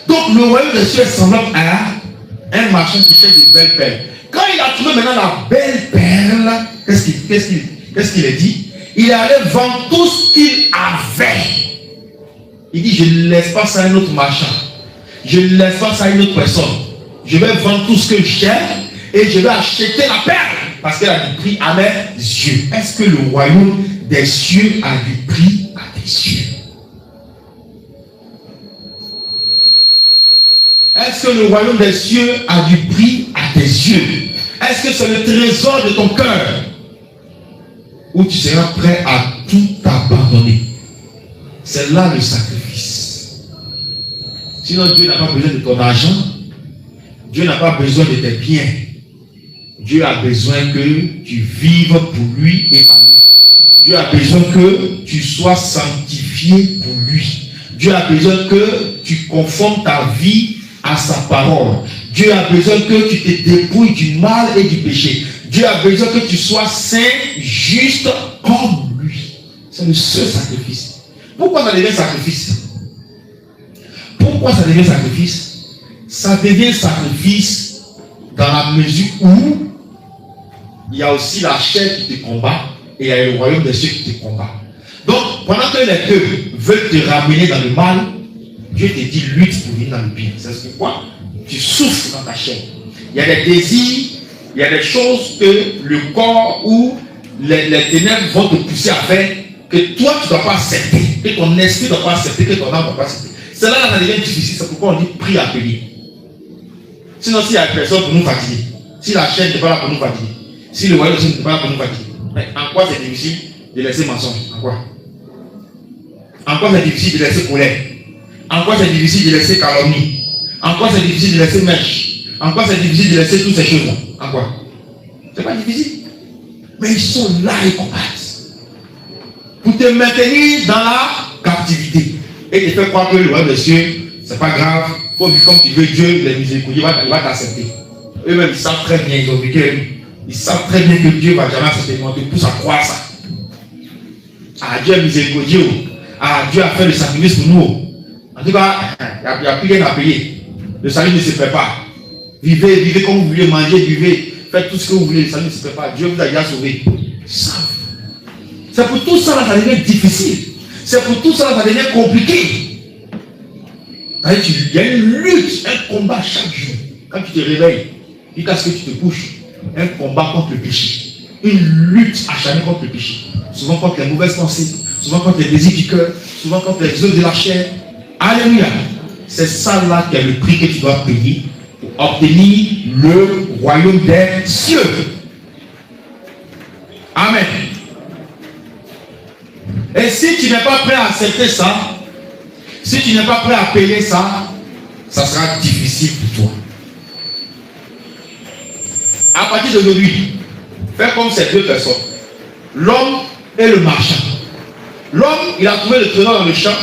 S1: Donc le royaume des cieux est semblable à un marchand qui fait des belles perles. Quand il a trouvé maintenant la belle perle, qu'est-ce qu'il a dit? Il allait vendre tout ce qu'il avait. Il dit, je ne laisse pas ça à un autre marchand. Je ne laisse pas ça à une autre personne. Je vais vendre tout ce que j'ai et je vais acheter la perle. Parce qu'elle a du prix à mes yeux. Est-ce que le royaume des cieux a du prix à tes yeux? Est-ce que le royaume des cieux a du prix à tes yeux? Est-ce que c'est le trésor de ton cœur? Où tu seras prêt à tout abandonner? C'est là le sacrifice. Sinon Dieu n'a pas besoin de ton argent. Dieu n'a pas besoin de tes biens. Dieu a besoin que tu vives pour lui et par lui. Dieu a besoin que tu sois sanctifié pour lui. Dieu a besoin que tu conformes ta vie à sa parole. Dieu a besoin que tu te dépouilles du mal et du péché. Dieu a besoin que tu sois saint, juste comme lui. C'est le seul sacrifice. Pourquoi ça devient sacrifice? Pourquoi ça devient sacrifice? Ça devient sacrifice dans la mesure où il y a aussi la chair qui te combat et il y a le royaume des cieux qui te combat. Donc, pendant que les deux veulent te ramener dans le mal, Dieu te dit lutte pour venir dans le bien. C'est pourquoi tu souffres dans ta chair. Il y a des désirs, il y a des choses que le corps ou les ténèbres vont te pousser à faire que toi tu ne dois pas accepter, que ton esprit ne doit pas accepter, que ton âme ne doit pas accepter. C'est là que ça devient difficile, c'est pourquoi on dit prie à payer. Sinon, s'il y a personne pour nous fatiguer, si la chair n'est pas là pour nous fatiguer, si le royaume n'est pas là pour nous fatiguer, en quoi c'est difficile de laisser mensonge? En quoi? En quoi c'est difficile de laisser colère? En quoi c'est difficile de laisser calomnie? En quoi c'est difficile de laisser mèche? En quoi c'est difficile de laisser toutes ces choses-là? En quoi? C'est pas difficile. Mais ils sont là, ils combattent. Pour te maintenir dans la captivité. Et te faire croire que le roi des cieux, c'est pas grave. Faut vivre comme tu veux, Dieu, il est miséricordieux, il va t'accepter. Eux-mêmes, ils savent très bien, ils ont vécu avec lui. Ils savent très bien que Dieu va jamais accepter. On te pousse à croire ça. Ah, Dieu est miséricordieux. Ah, Dieu a fait le sacrifice pour nous. En tout cas, il n'y a plus rien à payer. Le salut ne se fait pas. Vivez comme vous voulez, mangez, buvez, faites tout ce que vous voulez. Le salut ne se fait pas. Dieu vous a déjà sauvé. C'est pour tout ça, ça devient difficile. C'est pour tout ça, ça devient compliqué. Il y a une lutte, un combat chaque jour. Quand tu te réveilles, jusqu'à ce que tu te couches, un combat contre le péché. Une lutte acharnée contre le péché. Souvent contre les mauvaises pensées, souvent contre les désirs du cœur, souvent contre les œuvres de la chair. Alléluia. C'est ça là qui est le prix que tu dois payer pour obtenir le royaume des cieux. Amen. Et si tu n'es pas prêt à accepter ça, si tu n'es pas prêt à payer ça, ça sera difficile pour toi. À partir d'aujourd'hui, fais comme ces deux personnes. L'homme et le marchand. L'homme, il a trouvé le trésor dans le champ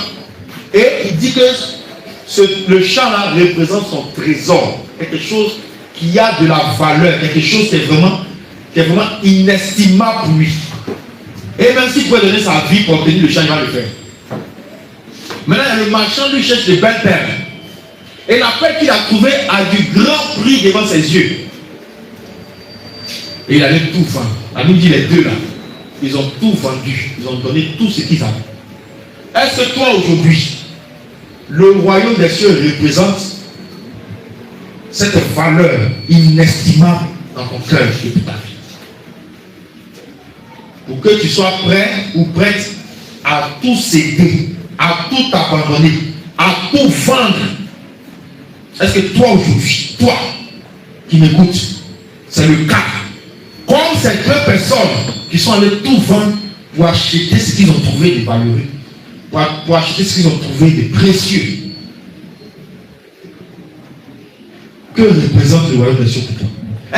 S1: et il dit que le champ là représente son trésor. Quelque chose qui a de la valeur, quelque chose qui est vraiment inestimable pour lui. Et même s'il pouvait donner sa vie pour obtenir le champ, il va le faire. Maintenant, le marchand lui cherche de belles perles. Et la perle qu'il a trouvée a du grand prix devant ses yeux. Et il allait tout vendre. La Bible dit les deux là, ils ont tout vendu. Ils ont donné tout ce qu'ils avaient. Est-ce que toi aujourd'hui, le royaume des cieux représente cette valeur inestimable dans ton cœur et toute ta vie? Pour que tu sois prêt ou prête à tout céder, à tout abandonner, à tout vendre. Est-ce que toi aujourd'hui, toi qui m'écoutes, c'est le cas? Comme ces deux personnes qui sont allées tout vendre pour acheter ce qu'ils ont trouvé de valeureux, pour acheter ce qu'ils ont trouvé de précieux. Que représente le royaume des cieux pour toi?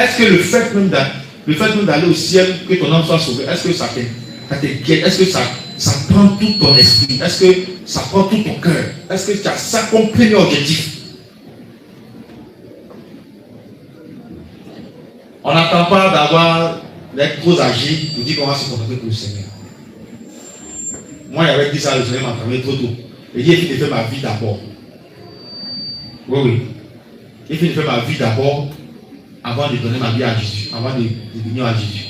S1: Est-ce que le fait même d'aller au ciel, que ton âme soit sauvée, est-ce que ça t'inquiète? Est-ce que ça prend tout ton esprit? Est-ce que ça prend tout ton cœur? Est-ce que tu as ça comme premier objectif? On n'attend pas d'être trop âgé pour dire qu'on va se contenter pour le Seigneur. Moi, il avait dit ça, le Seigneur m'a travaillé trop tôt. Il dit, il faut faire ma vie d'abord. Oui. Il faut faire ma vie d'abord avant de donner ma vie à Jésus, avant de venir à Jésus.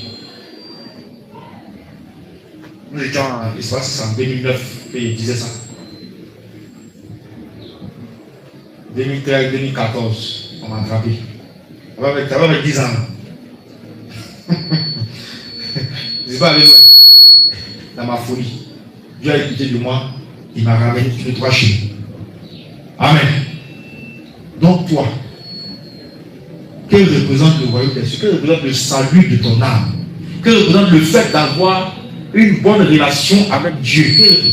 S1: Nous étions, je ne sais pas si c'est en 2009 qu'il disait ça. 2013, 2014, on m'a attrapé. Ça va avec 10 ans. Je ne suis pas allé loin. Dans ma folie. Dieu a écouté de moi, il m'a ramené sur le droit chez nous. Amen. Donc toi, quel représente le royaume des cieux? Quel représente le salut de ton âme? Quel représente le fait d'avoir une bonne relation avec Dieu?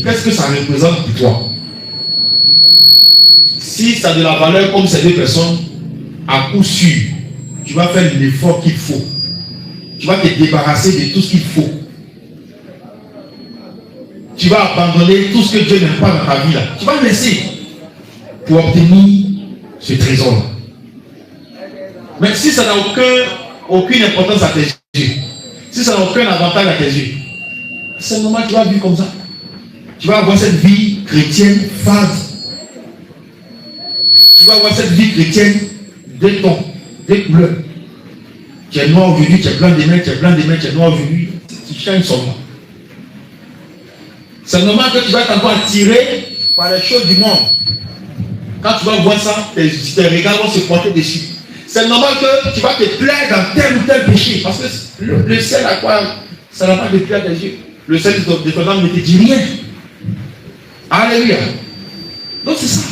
S1: Qu'est-ce que ça représente pour toi? Si ça a de la valeur comme ces deux personnes, à coup sûr, tu vas faire l'effort qu'il faut. Tu vas te débarrasser de tout ce qu'il faut. Tu vas abandonner tout ce que Dieu n'aime pas dans ta vie là. Tu vas le laisser pour obtenir ce trésor-là. Mais si ça n'a aucune importance à tes yeux, si ça n'a aucun avantage à tes yeux, c'est normal que tu vas vivre comme ça. Tu vas avoir cette vie chrétienne fade. Tu vas avoir cette vie chrétienne des tons, des couleurs. Tu es noir aujourd'hui, tu es blanc demain, tu es blanc demain, tu es noir aujourd'hui. Tu changes seulement. C'est normal que tu vas être encore attiré par les choses du monde. Quand tu vas voir ça, tes regards vont se porter dessus. C'est normal que tu vas te plaire dans tel ou tel péché. Parce que le ciel, à quoi ça n'a pas de plaire à tes yeux. Le ciel de ton âme ne te dit rien. Alléluia. Donc c'est ça.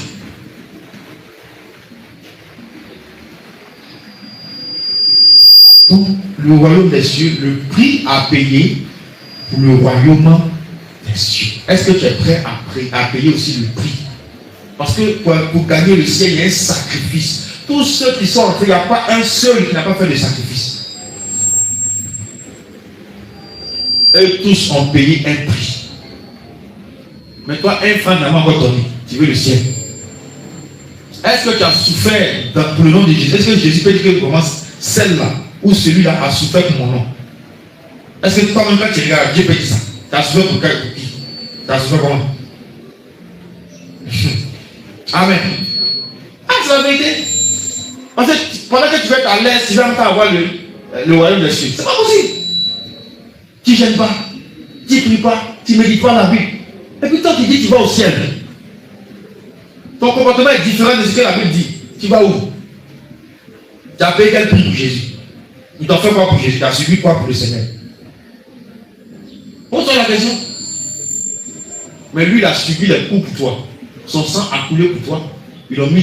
S1: Donc, le royaume des cieux, le prix à payer pour le royaume des cieux. Est-ce que tu es prêt à à payer aussi le prix. Parce que pour gagner le ciel, il y a un sacrifice. Tous ceux qui sont entrés, il n'y a pas un seul qui n'a pas fait de sacrifice. Eux tous ont payé un prix. Mais toi, un franc n'a pas encore donné. Tu veux le ciel. Est-ce que tu as souffert pour le nom de Jésus? Est-ce que Jésus peut dire que commence celle-là ou celui-là a souffert pour mon nom? Est-ce que toi-même quand tu regardes, Dieu peut dire ça? Tu as souffert pour qui? Tu as souffert comment? Amen. Ah, c'est la vérité. En fait, pendant que tu vas être à l'aise, tu vas encore avoir le royaume des cieux. C'est pas possible. Tu ne gênes pas, tu ne pries pas, tu ne médites pas la Bible. Et puis toi, tu dis tu vas au ciel. Ton comportement est différent de ce que la Bible dit. Tu vas où? Tu as payé quel prix pour Jésus? Il t'en fait quoi pour Jésus? Tu as subi quoi pour le Seigneur? Pose-toi la question. Mais lui, il a subi les coups pour toi. Son sang a coulé pour toi. Ils ont mis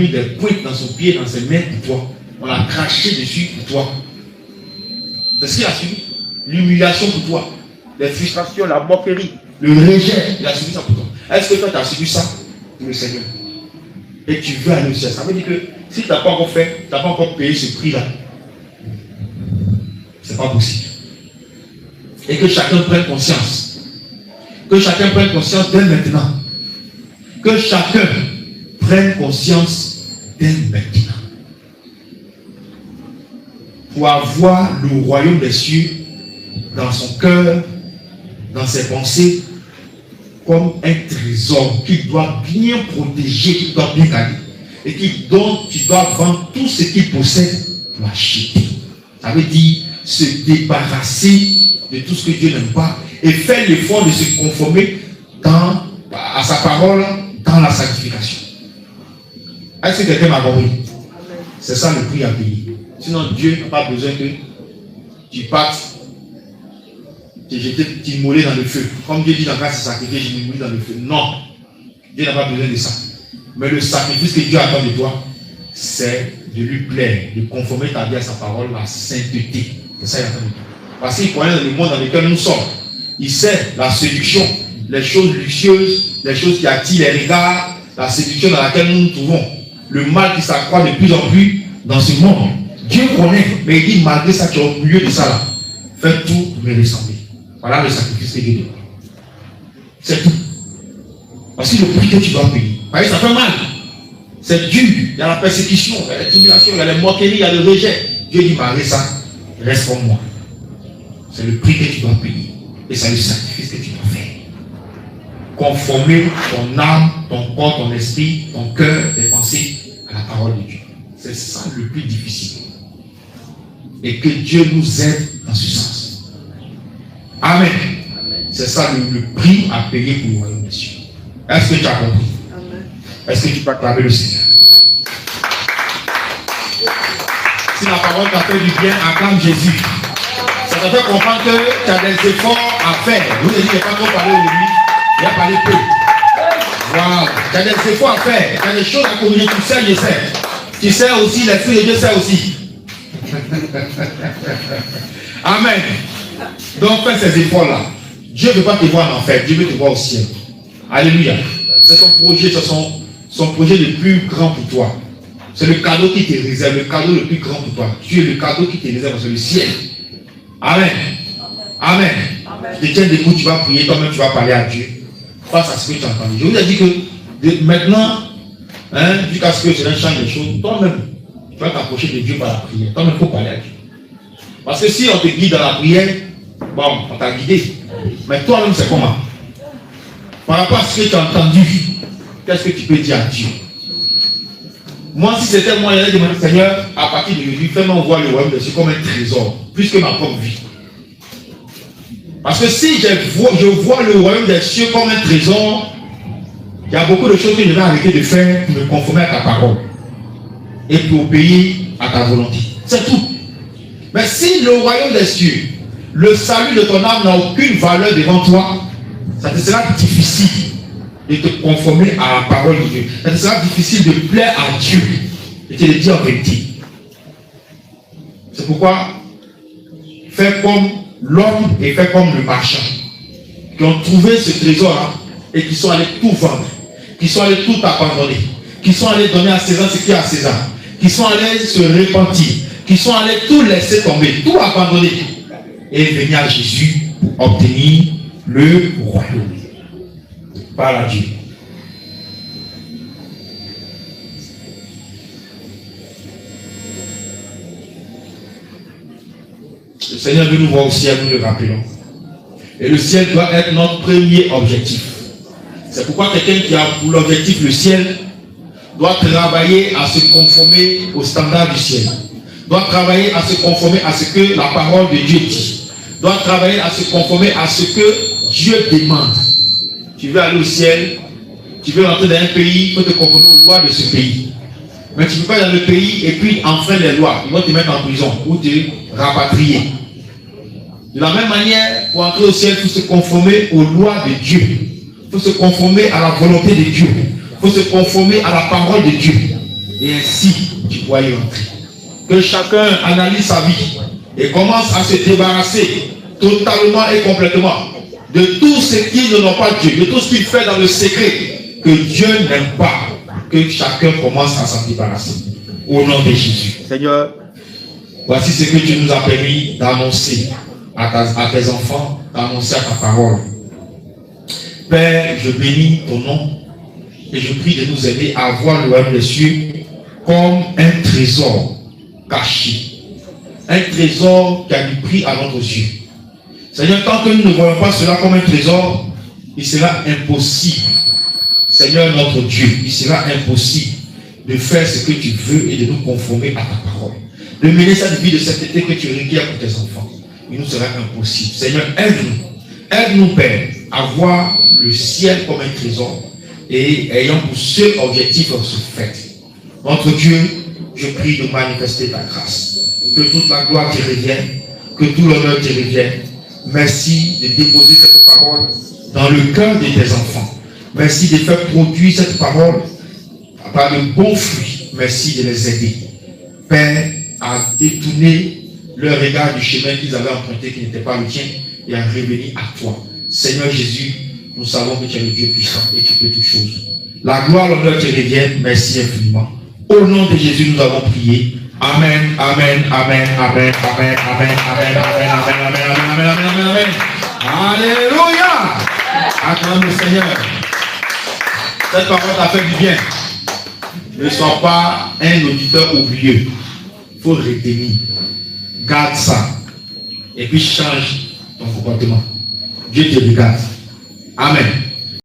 S1: des pointes dans son pied, dans ses mains pour toi. On l'a craché dessus pour toi. C'est ce qu'il a subi. L'humiliation pour toi. Les frustrations, la moquerie, le rejet. Il a subi ça pour toi. Est-ce que toi, tu as subi ça pour le Seigneur? Et tu veux aller au ciel. Ça veut dire que si tu n'as pas encore fait, tu n'as pas encore payé ce prix-là. C'est pas possible. Et que chacun prenne conscience. Que chacun prenne conscience dès maintenant. Que chacun prenne conscience dès maintenant. Pour avoir le royaume des cieux dans son cœur, dans ses pensées, comme un trésor qu'il doit bien protéger, qu'il doit bien garder. Et dont tu dois vendre tout ce qu'il possède pour acheter. Ça veut dire se débarrasser de tout ce que Dieu n'aime pas et faire l'effort de se conformer à sa parole dans la sanctification. Est-ce que quelqu'un m'a compris? C'est ça le prix à payer. Sinon, Dieu n'a pas besoin que tu partes t'immoler dans le feu. Comme Dieu dit dans grâce à sacrifier, je m'immole dans le feu. Non. Dieu n'a pas besoin de ça. Mais le sacrifice que Dieu attend de toi, c'est de lui plaire, de conformer ta vie à sa parole, la sainteté. C'est ça qu'il attend de toi. Parce qu'il connaît le monde dans lequel nous sommes. Il sait la séduction, les choses luxueuses, les choses qui attirent les regards, la séduction dans laquelle nous nous trouvons. Le mal qui s'accroît de plus en plus dans ce monde. Dieu connaît, mais il dit malgré ça, tu es au milieu de ça là. Fais tout pour me ressembler. Voilà le sacrifice que Dieu demande. C'est tout. Parce que le prix que tu dois payer. Parce que ça fait mal. C'est dur. Il y a la persécution, il y a la tribulation, il y a les moqueries, il y a le rejet. Dieu dit malgré ça, reste comme moi. C'est le prix que tu dois payer. Et c'est le sacrifice que tu dois faire. Conformer ton âme, ton corps, ton esprit, ton cœur, tes pensées à la parole de Dieu. C'est ça le plus difficile. Et que Dieu nous aide dans ce sens. Amen. C'est ça le prix à payer pour le royaume des cieux. Est-ce que tu as compris? Est-ce que tu peux acclamer le Seigneur? Si la parole t'a fait du bien, acclame Jésus. Ça te fait comprendre que tu as des efforts à faire. Vous ne dites pas trop parler aujourd'hui, il a parlé peu. Wow. Tu as des efforts à faire. Tu as des choses à corriger. Tu sais, je sais. Tu sais aussi, les filles de Dieu savent aussi. Amen. Donc fais ces efforts-là. Dieu ne veut pas te voir en enfer, Dieu veut te voir au ciel. Alléluia. C'est son projet, c'est son projet le plus grand pour toi. C'est le cadeau qui te réserve, le cadeau le plus grand pour toi. Tu es le cadeau qui te réserve, c'est le ciel. Amen. Amen. Tu te tiens debout, tu vas prier, toi-même tu vas parler à Dieu. Face à ce que tu as entendu. Je vous ai dit que maintenant, jusqu'à ce que cela change les choses, toi-même, tu vas t'approcher de Dieu par la prière. Toi-même, il faut parler à Dieu. Parce que si on te guide dans la prière, bon, on t'a guidé. Mais toi-même, c'est comment? Par rapport à ce que tu as entendu, qu'est-ce que tu peux dire à Dieu? Moi, si c'était moi, j'allais demander, Seigneur, à partir d'aujourd'hui, fais-moi voir le royaume de Dieu comme un trésor, plus que ma propre vie. Parce que si je vois le royaume des cieux comme un trésor, il y a beaucoup de choses que je vais arrêter de faire pour me conformer à ta parole et pour obéir à ta volonté. C'est tout. Mais si le royaume des cieux, le salut de ton âme n'a aucune valeur devant toi, ça te sera difficile de te conformer à la parole de Dieu. Ça te sera difficile de plaire à Dieu et de te le dire en vérité. C'est pourquoi fais comme l'homme et fais comme le marchand qui ont trouvé ce trésor-là et qui sont allés tout vendre, qui sont allés tout abandonner, qui sont allés donner à César ce qui est à César, qui sont allés se repentir, qui sont allés tout laisser tomber, tout abandonner et venir à Jésus pour obtenir le royaume. Par à Dieu. Le Seigneur veut nous voir au ciel, nous le rappelons. Et le ciel doit être notre premier objectif. C'est pourquoi quelqu'un qui a pour l'objectif le ciel doit travailler à se conformer au standard du ciel. Doit travailler à se conformer à ce que la parole de Dieu dit. Doit travailler à se conformer à ce que Dieu demande. Tu veux aller au ciel, tu veux rentrer dans un pays, il faut te conformer aux lois de ce pays. Mais tu ne peux pas aller dans le pays et puis enfreindre les lois. Ils vont te mettre en prison ou te rapatrier. De la même manière, pour entrer au ciel, il faut se conformer aux lois de Dieu. Il faut se conformer à la volonté de Dieu. Il faut se conformer à la parole de Dieu. Et ainsi, tu pourras y entrer. Que chacun analyse sa vie et commence à se débarrasser totalement et complètement de tout ce qui ne n'ont pas Dieu, de tout ce qu'il fait dans le secret que Dieu n'aime pas. Que chacun commence à s'en débarrasser. Au nom de Jésus. Seigneur, voici ce que tu nous as permis d'annoncer à tes enfants, d'annoncer à ta parole. Père, je bénis ton nom et je prie de nous aider à voir le royaume des cieux comme un trésor caché. Un trésor qui a du prix à notre yeux. Seigneur, tant que nous ne voyons pas cela comme un trésor, il sera impossible, Seigneur notre Dieu, il sera impossible de faire ce que tu veux et de nous conformer à ta parole. De mener cette vie de sainteté que tu requiers pour tes enfants. Il nous sera impossible. Seigneur, aide-nous. Aide-nous, Père, à voir le ciel comme un trésor et ayant pour seul objectif ce fait. Notre Dieu, je prie de manifester ta grâce. Que toute la gloire te revienne, que tout l'honneur te revienne. Merci de déposer cette parole dans le cœur de tes enfants. Merci de faire produire cette parole par de bons fruits. Merci de les aider, Père, à détourner leur regard du chemin qu'ils avaient emprunté qui n'était pas le tien et à revenir à toi. Seigneur Jésus, nous savons que tu es le Dieu puissant et tu peux toutes choses. La gloire, l'honneur te revienne. Merci infiniment. Au nom de Jésus, nous avons prié. Amen, amen, amen, amen, amen, amen, amen, amen, amen, amen, amen, amen, amen, amen. Alléluia. Acclame le Seigneur. Cette parole t'a fait du bien. Ne sois pas un auditeur oublieux. Il faut retenir. Garde ça. Et puis change ton comportement. Dieu te regarde. Amen.